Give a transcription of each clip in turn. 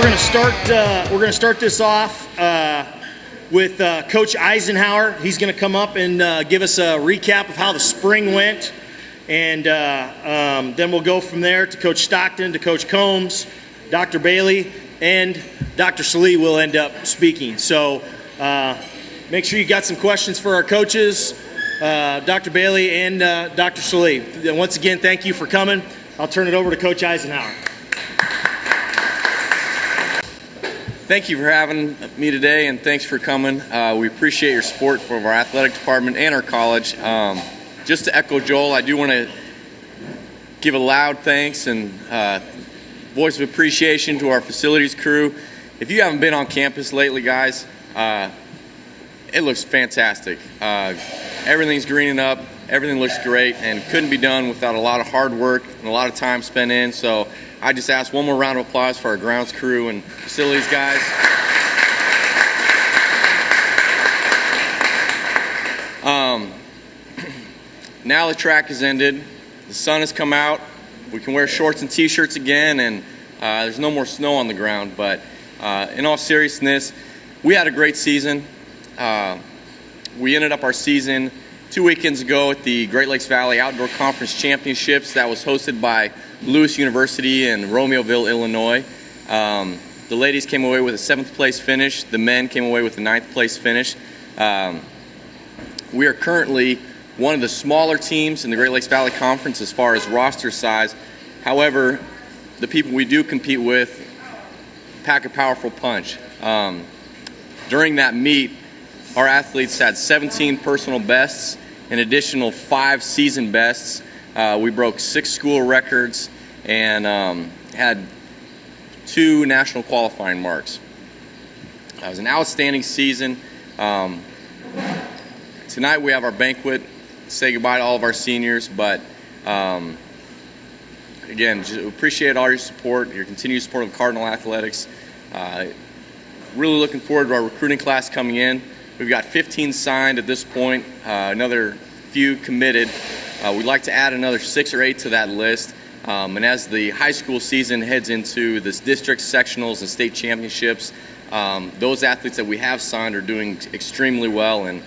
We're gonna start this off with Coach Eisenhower. He's gonna come up and give us a recap of how the spring went, and then we'll go from there to Coach Stockton, to Coach Combs, Dr. Bailey, and Dr. Salee will end up speaking. So make sure you got some questions for our coaches, Dr. Bailey and Dr. Salee. Once again, thank you for coming. I'll turn it over to Coach Eisenhower. Thank you for having me today, and thanks for coming. We appreciate your support for our athletic department and our college. Just to echo Joel, I do want to give a loud thanks and voice of appreciation to our facilities crew. If you haven't been on campus lately, guys, it looks fantastic. Everything's greening up, everything looks great, and couldn't be done without a lot of hard work and a lot of time spent in. So I just ask one more round of applause for our grounds crew and facilities guys. Now the track has ended, the sun has come out, we can wear shorts and t-shirts again, and there's no more snow on the ground. But in all seriousness, we had a great season. We ended up our season 2 weekends ago at the Great Lakes Valley Outdoor Conference Championships that was hosted by Lewis University in Romeoville, Illinois. The ladies came away with a 7th place finish. The men came away with a 9th place finish. We are currently one of the smaller teams in the Great Lakes Valley Conference as far as roster size. However, the people we do compete with pack a powerful punch. During that meet, our athletes had 17 personal bests, an additional 5 season bests. We broke 6 school records and had 2 national qualifying marks. It was an outstanding season. Tonight we have our banquet, say goodbye to all of our seniors, but again, just appreciate all your support, your continued support of Cardinal Athletics. Really looking forward to our recruiting class coming in. We've got 15 signed at this point, another few committed. We'd like to add another 6 or 8 to that list. And as the high school season heads into this district sectionals and state championships, those athletes that we have signed are doing extremely well. And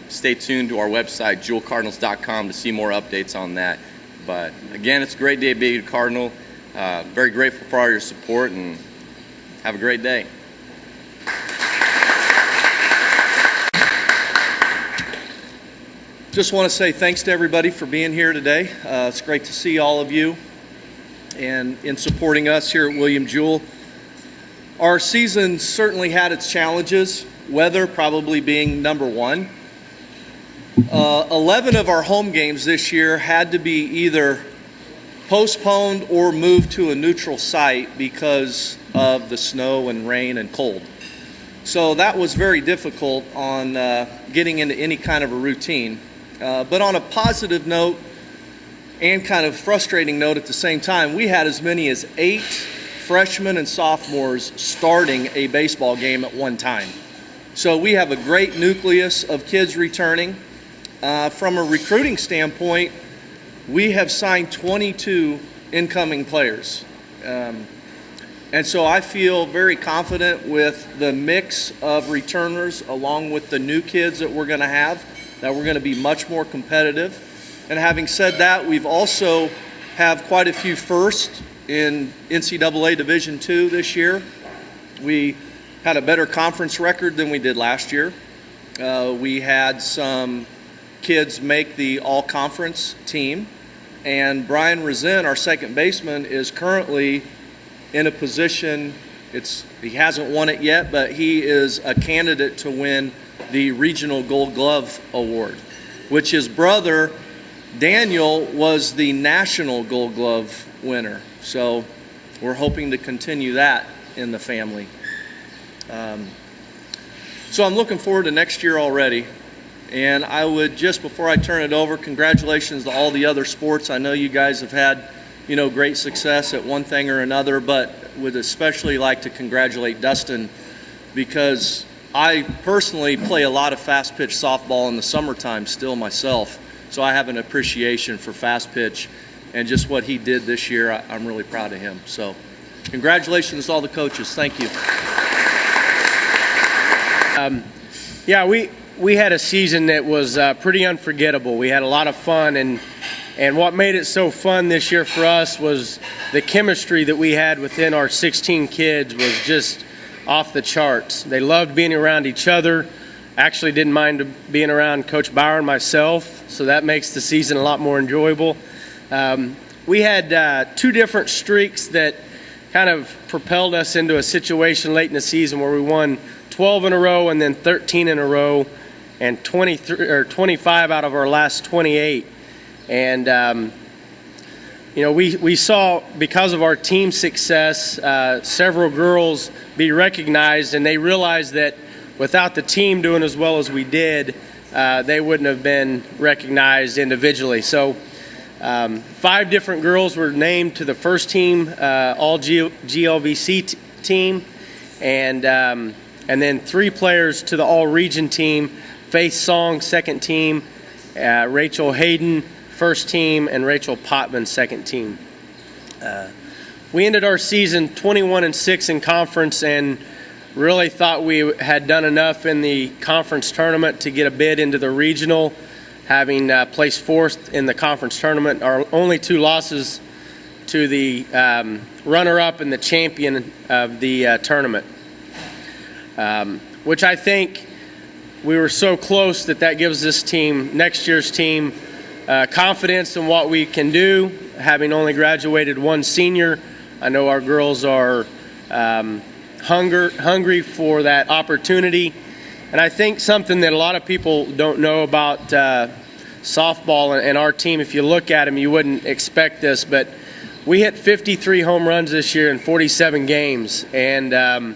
stay tuned to our website, jewelcardinals.com, to see more updates on that. But again, it's a great day being a Cardinal. Very grateful for all your support, and have a great day. Just want to say thanks to everybody for being here today. It's great to see all of you and in supporting us here at William Jewell. Our season certainly had its challenges, weather probably being number one. 11 of our home games this year had to be either postponed or moved to a neutral site because of the snow and rain and cold. So that was very difficult on getting into any kind of a routine. But on a positive note and kind of frustrating note at the same time, we had as many as 8 freshmen and sophomores starting a baseball game at one time. So we have a great nucleus of kids returning. From a recruiting standpoint, we have signed 22 incoming players. And so I feel very confident with the mix of returners along with the new kids that we're going to have, that we're going to be much more competitive. And having said that, we've also have quite a few firsts in NCAA Division II this year. We had a better conference record than we did last year. We had some kids make the all-conference team. And Brian Rezin, our second baseman, is currently in a position, he hasn't won it yet, but he is a candidate to win the Regional Gold Glove Award, which his brother, Daniel, was the National Gold Glove winner. So we're hoping to continue that in the family. So I'm looking forward to next year already. And I would, just before I turn it over, congratulations to all the other sports. I know you guys have had, great success at one thing or another, but would especially like to congratulate Dustin, because I personally play a lot of fast pitch softball in the summertime still myself. So I have an appreciation for fast pitch, and just what he did this year, I'm really proud of him. So Congratulations to all the coaches. Thank you. Yeah, we had a season that was pretty unforgettable. We had a lot of fun, and what made it so fun this year for us was the chemistry that we had within our 16 kids was just off the charts. They loved being around each other. Actually didn't mind being around Coach Bauer and myself, so that makes the season a lot more enjoyable. We had 2 different streaks that kind of propelled us into a situation late in the season where we won 12 in a row and then 13 in a row and 25 out of our last 28. And, we saw, because of our team success, several girls be recognized, and they realized that without the team doing as well as we did, they wouldn't have been recognized individually. So 5 different girls were named to the first team, all GLVC team, and then 3 players to the all-region team, Faith Song, second team, Rachel Hayden, first team, and Rachel Potman, second team. We ended our season 21-6 in conference and really thought we had done enough in the conference tournament to get a bid into the regional, having placed 4th in the conference tournament. Our only 2 losses to the runner-up and the champion of the tournament, which I think we were so close that gives this team, next year's team, confidence in what we can do. Having only graduated 1 senior, I know our girls are hungry for that opportunity. And I think something that a lot of people don't know about softball and our team, if you look at them, you wouldn't expect this, but we hit 53 home runs this year in 47 games. And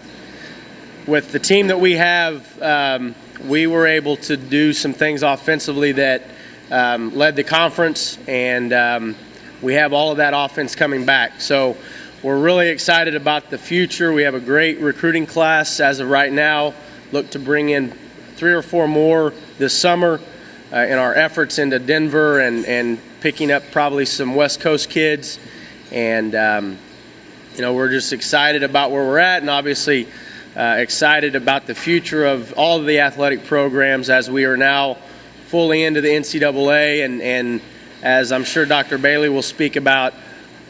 with the team that we have, we were able to do some things offensively that led the conference, and we have all of that offense coming back. So we're really excited about the future. We have a great recruiting class as of right now. Look to bring in 3 or 4 more this summer in our efforts into Denver and picking up probably some West Coast kids. And, we're just excited about where we're at, and obviously excited about the future of all of the athletic programs as we are now fully into the NCAA, and as I'm sure Dr. Bailey will speak about,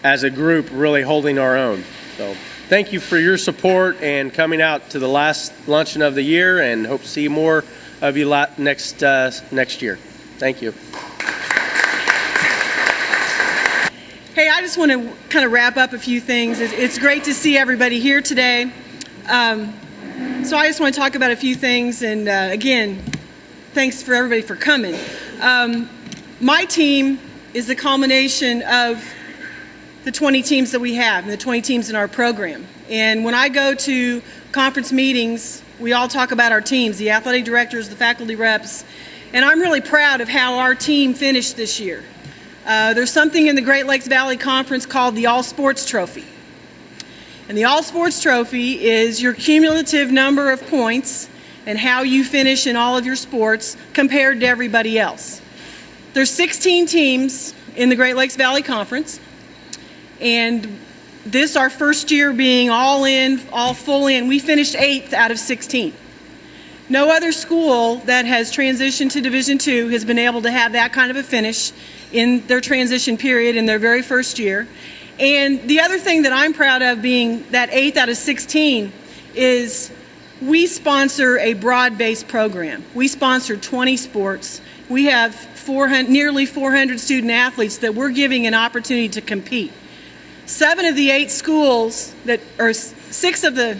as a group really holding our own. So thank you for your support and coming out to the last luncheon of the year, and hope to see more of you next year. Thank you. Hey, I just want to kind of wrap up a few things. It's great to see everybody here today. So I just want to talk about a few things, and again, thanks for everybody for coming. My team is the culmination of the 20 teams that we have and the 20 teams in our program. And when I go to conference meetings, we all talk about our teams, the athletic directors, the faculty reps, and I'm really proud of how our team finished this year. There's something in the Great Lakes Valley Conference called the All Sports Trophy. And the All Sports Trophy is your cumulative number of points and how you finish in all of your sports compared to everybody else. There's 16 teams in the Great Lakes Valley Conference, and this, our first year being all in, all full in, we finished 8th out of 16. No other school that has transitioned to Division II has been able to have that kind of a finish in their transition period in their very first year. And the other thing that I'm proud of, being that 8th out of 16, is we sponsor a broad-based program. We sponsor 20 sports. We have nearly 400 student athletes that we're giving an opportunity to compete. 7 of the 8 schools that, or 6 of the,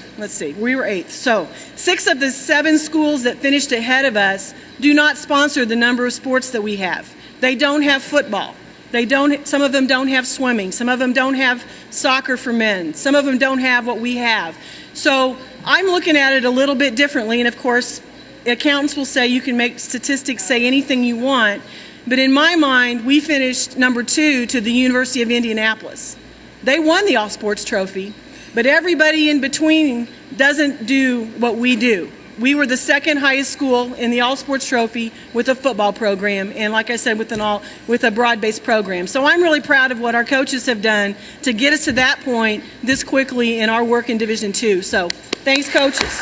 we were 8th. So 6 of the 7 schools that finished ahead of us do not sponsor the number of sports that we have. They don't have football. Some of them don't have swimming. Some of them don't have soccer for men. Some of them don't have what we have. So I'm looking at it a little bit differently, and of course, accountants will say you can make statistics say anything you want, but in my mind, we finished number 2 to the University of Indianapolis. They won the All Sports Trophy, but everybody in between doesn't do what we do. we were the second highest school in the All Sports Trophy with a football program, and like I said, with a broad-based program. So I'm really proud of what our coaches have done to get us to that point this quickly in our work in Division II. So thanks, coaches.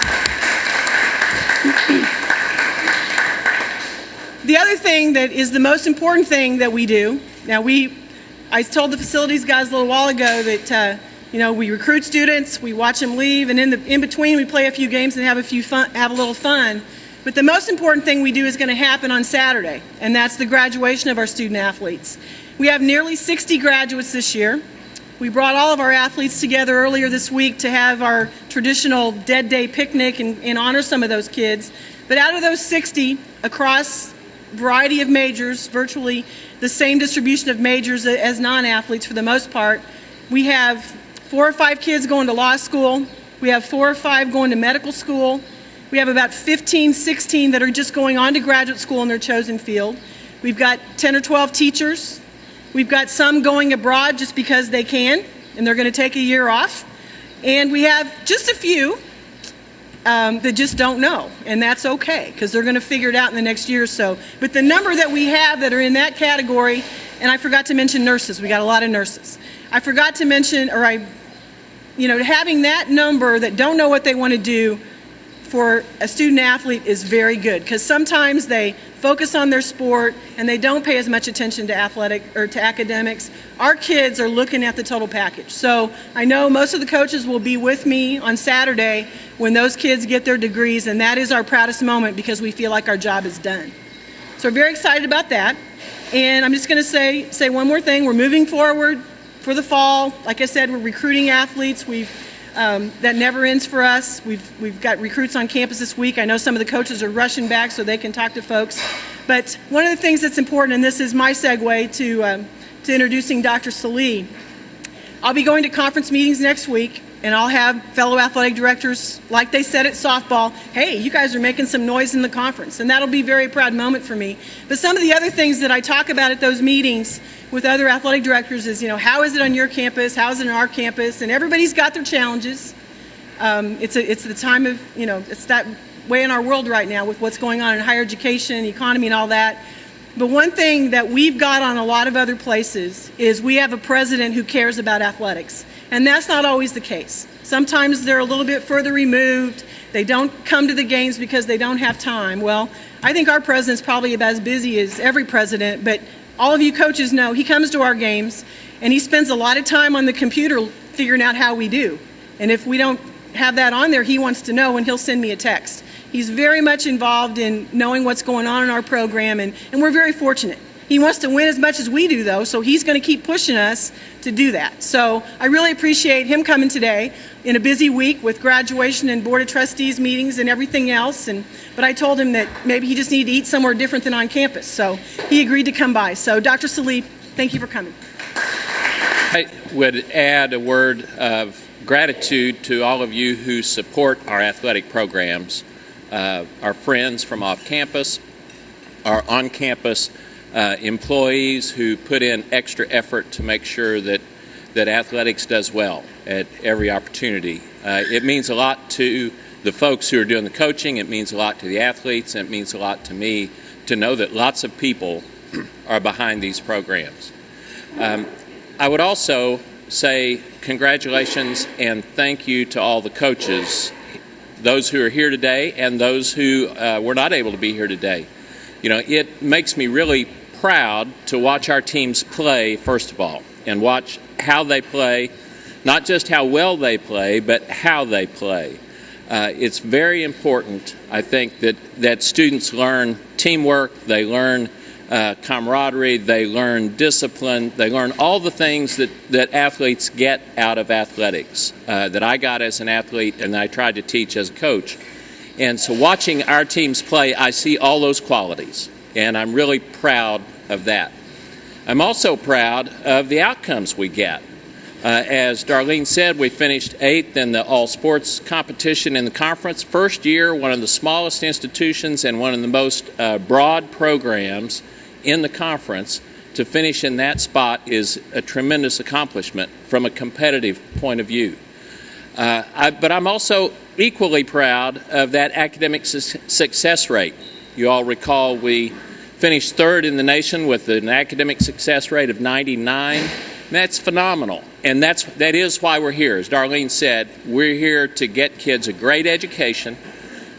The other thing that is the most important thing that we do, I told the facilities guys a little while ago that we recruit students, we watch them leave, and in between we play a few games and have a little fun. But the most important thing we do is going to happen on Saturday, and that's the graduation of our student athletes. We have nearly 60 graduates this year. We brought all of our athletes together earlier this week to have our traditional Dead Day picnic and honor some of those kids. But out of those 60, across a variety of majors, virtually the same distribution of majors as non-athletes for the most part, we have 4 or 5 kids going to law school. We have 4 or 5 going to medical school. We have about 15, 16 that are just going on to graduate school in their chosen field. We've got 10 or 12 teachers. We've got some going abroad just because they can, and they're going to take a year off. And we have just a few that just don't know, and that's okay, because they're going to figure it out in the next year or so. But the number that we have that are in that category, and I forgot to mention nurses. We got a lot of nurses. I forgot to mention, having that number that don't know what they want to do for a student athlete is very good, because sometimes they focus on their sport and they don't pay as much attention to academics. Our kids are looking at the total package. So I know most of the coaches will be with me on Saturday when those kids get their degrees, and that is our proudest moment because we feel like our job is done. So we're very excited about that. And I'm just going to say one more thing. We're moving forward for the fall. Like I said, we're recruiting athletes. That never ends for us. We've got recruits on campus this week. I know some of the coaches are rushing back so they can talk to folks. But one of the things that's important, and this is my segue to introducing Dr. Salih, I'll be going to conference meetings next week, and I'll have fellow athletic directors, like they said at softball, hey, you guys are making some noise in the conference. And that'll be a very proud moment for me. But some of the other things that I talk about at those meetings with other athletic directors is, how is it on your campus? How is it on our campus? And everybody's got their challenges. It's the time of, it's that way in our world right now with what's going on in higher education, economy, and all that. But one thing that we've got on a lot of other places is we have a president who cares about athletics. And that's not always the case. Sometimes they're a little bit further removed. They don't come to the games because they don't have time. Well, I think our president's probably about as busy as every president, but all of you coaches know he comes to our games and he spends a lot of time on the computer figuring out how we do. And if we don't have that on there, he wants to know, and he'll send me a text. He's very much involved in knowing what's going on in our program, and we're very fortunate. He wants to win as much as we do, though, so he's going to keep pushing us to do that. So I really appreciate him coming today in a busy week with graduation and Board of Trustees meetings and everything else. But I told him that maybe he just needed to eat somewhere different than on campus. So he agreed to come by. So Dr. Salih, thank you for coming. I would add a word of gratitude to all of you who support our athletic programs, our friends from off campus, our on-campus employees who put in extra effort to make sure that athletics does well at every opportunity. It means a lot to the folks who are doing the coaching. It means a lot to the athletes, and it means a lot to me to know that lots of people are behind these programs. I would also say congratulations and thank you to all the coaches, those who are here today and those who were not able to be here today. It makes me really proud to watch our teams play, first of all, and watch how they play, not just how well they play, but how they play. It's very important, I think, that students learn teamwork, they learn camaraderie, they learn discipline, they learn all the things that athletes get out of athletics, that I got as an athlete and I tried to teach as a coach. And so watching our teams play, I see all those qualities, and I'm really proud of that. I'm also proud of the outcomes we get. As Darlene said, we finished 8th in the all-sports competition in the conference. First year, one of the smallest institutions and one of the most broad programs in the conference. To finish in that spot is a tremendous accomplishment from a competitive point of view. But I'm also equally proud of that academic success rate. You all recall we finished third in the nation with an academic success rate of 99. That's phenomenal, and that is why we're here. As Darlene said, we're here to get kids a great education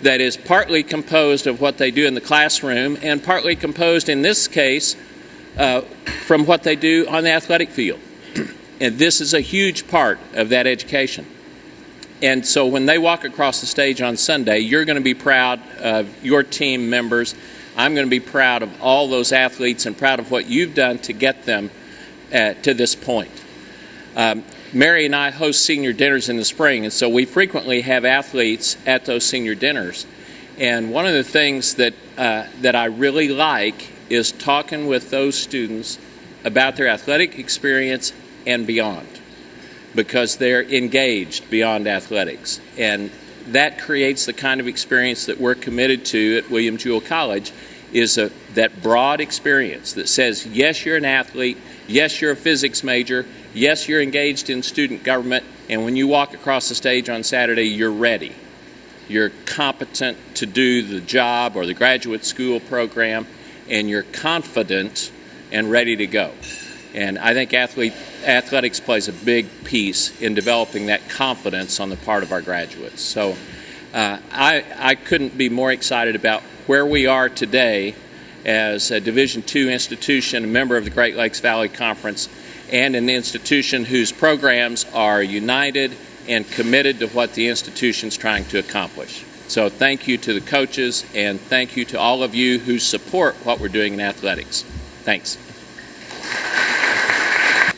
that is partly composed of what they do in the classroom and partly composed, in this case, from what they do on the athletic field. And this is a huge part of that education. And so when they walk across the stage on Sunday, you're going to be proud of your team members. I'm going to be proud of all those athletes and proud of what you've done to get them to this point. Mary and I host senior dinners in the spring, and so we frequently have athletes at those senior dinners. And one of the things that I really like is talking with those students about their athletic experience and beyond, because they're engaged beyond athletics. And that creates the kind of experience that we're committed to at William Jewell College, is that broad experience that says, yes, you're an athlete, yes, you're a physics major, yes, you're engaged in student government, and when you walk across the stage on Saturday, you're ready. You're competent to do the job or the graduate school program, and you're confident and ready to go. And I think athletics plays a big piece in developing that confidence on the part of our graduates. So I couldn't be more excited about where we are today as a Division II institution, a member of the Great Lakes Valley Conference, and an institution whose programs are united and committed to what the institution's trying to accomplish. So thank you to the coaches, and thank you to all of you who support what we're doing in athletics. Thanks.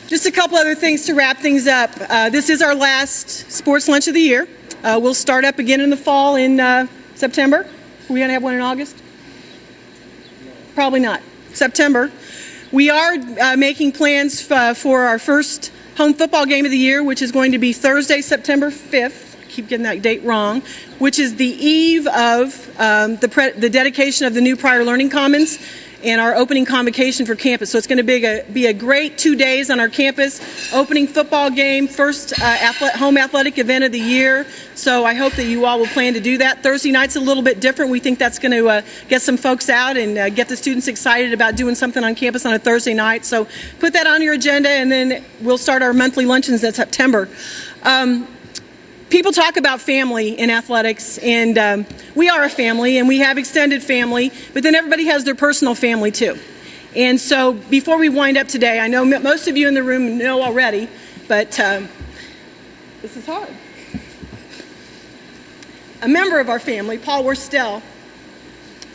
Just a couple other things to wrap things up. This is our last sports lunch of the year. We'll start up again in the fall in September. Are we going to have one in August? Probably not. September. We are making plans for our first home football game of the year, which is going to be Thursday, September 5th. I keep getting that date wrong, which is the eve of the dedication of the new Prior Learning Commons and our opening convocation for campus. So it's going to be a great 2 days on our campus, opening football game, first home athletic event of the year. So I hope that you all will plan to do that. Thursday night's a little bit different. We think that's going to get some folks out and get the students excited about doing something on campus on a Thursday night. So put that on your agenda, and then we'll start our monthly luncheons in September. People talk about family in athletics, and we are a family, and we have extended family, but then everybody has their personal family too. And so before we wind up today, I know most of you in the room know already, but this is hard. A member of our family, Paul Worstel,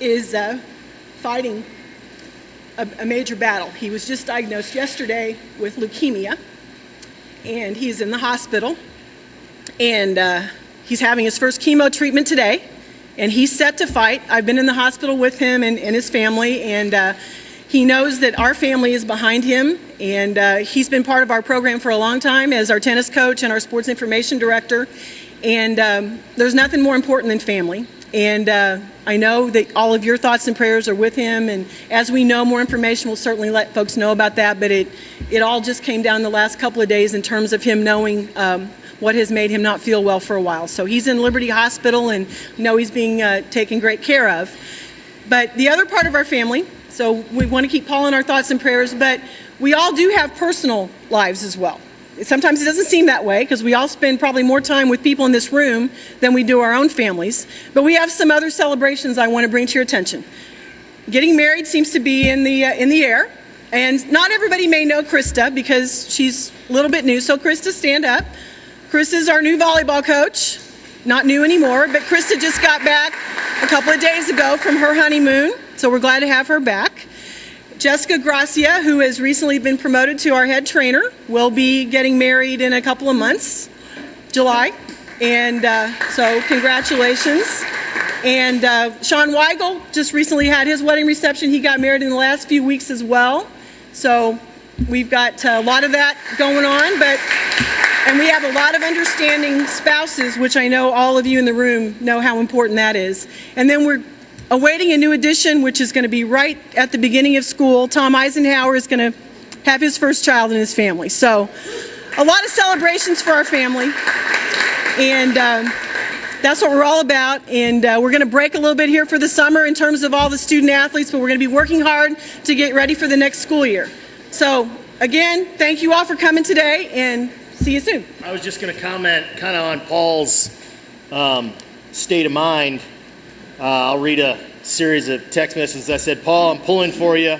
is fighting a major battle. He was just diagnosed yesterday with leukemia, and he's in the hospital. And he's having his first chemo treatment today, and he's set to fight. I've been in the hospital with him and his family, and he knows that our family is behind him, and he's been part of our program for a long time as our tennis coach and our sports information director, and there's nothing more important than family. And I know that all of your thoughts and prayers are with him, and as we know more information, we'll certainly let folks know about that, but it all just came down the last couple of days in terms of him knowing what has made him not feel well for a while. So he's in Liberty Hospital, and know he's being taken great care of. But the other part of our family, so we want to keep Paul in our thoughts and prayers, but we all do have personal lives as well. Sometimes it doesn't seem that way because we all spend probably more time with people in this room than we do our own families. But we have some other celebrations I want to bring to your attention. Getting married seems to be in the air. And not everybody may know Krista because she's a little bit new. So Krista, stand up. Krista's our new volleyball coach. Not new anymore, but Krista just got back a couple of days ago from her honeymoon, so we're glad to have her back. Jessica Gracia, who has recently been promoted to our head trainer, will be getting married in a couple of months, July, and so congratulations. And Sean Weigel just recently had his wedding reception. He got married in the last few weeks as well, so we've got a lot of that going on, and we have a lot of understanding spouses, which I know all of you in the room know how important that is. And then we're awaiting a new addition, which is going to be right at the beginning of school. Tom Eisenhower is going to have his first child in his family. So a lot of celebrations for our family. And that's what we're all about. And we're going to break a little bit here for the summer in terms of all the student athletes, but we're going to be working hard to get ready for the next school year. So again, thank you all for coming today, and see you soon. I was just going to comment kind of on Paul's state of mind. I'll read a series of text messages. I said, Paul, I'm pulling for you,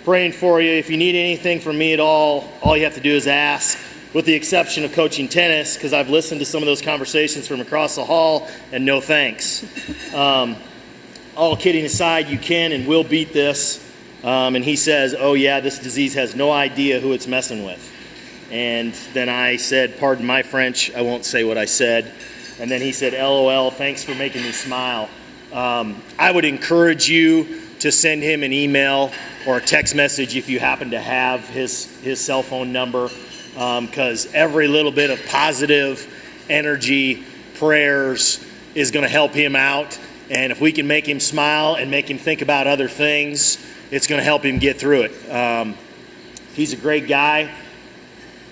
praying for you. If you need anything from me at all you have to do is ask, with the exception of coaching tennis, because I've listened to some of those conversations from across the hall, and no thanks. All kidding aside, you can and will beat this. And he says, oh yeah, this disease has no idea who it's messing with. And then I said, pardon my French, I won't say what I said. And then he said, LOL, thanks for making me smile. I would encourage you to send him an email or a text message if you happen to have his cell phone number, because every little bit of positive energy, prayers is going to help him out. And if we can make him smile and make him think about other things, it's going to help him get through it. He's a great guy.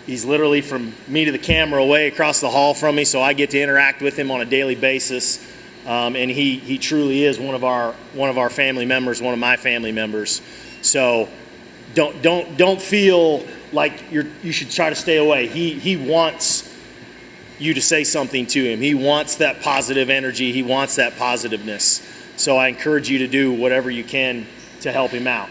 He's literally from me to the camera away across the hall from me, so I get to interact with him on a daily basis. And he truly is one of our family members, one of my family members. So don't feel like you should try to stay away. He wants you to say something to him. He wants that positive energy. He wants that positiveness. So I encourage you to do whatever you can to help him out.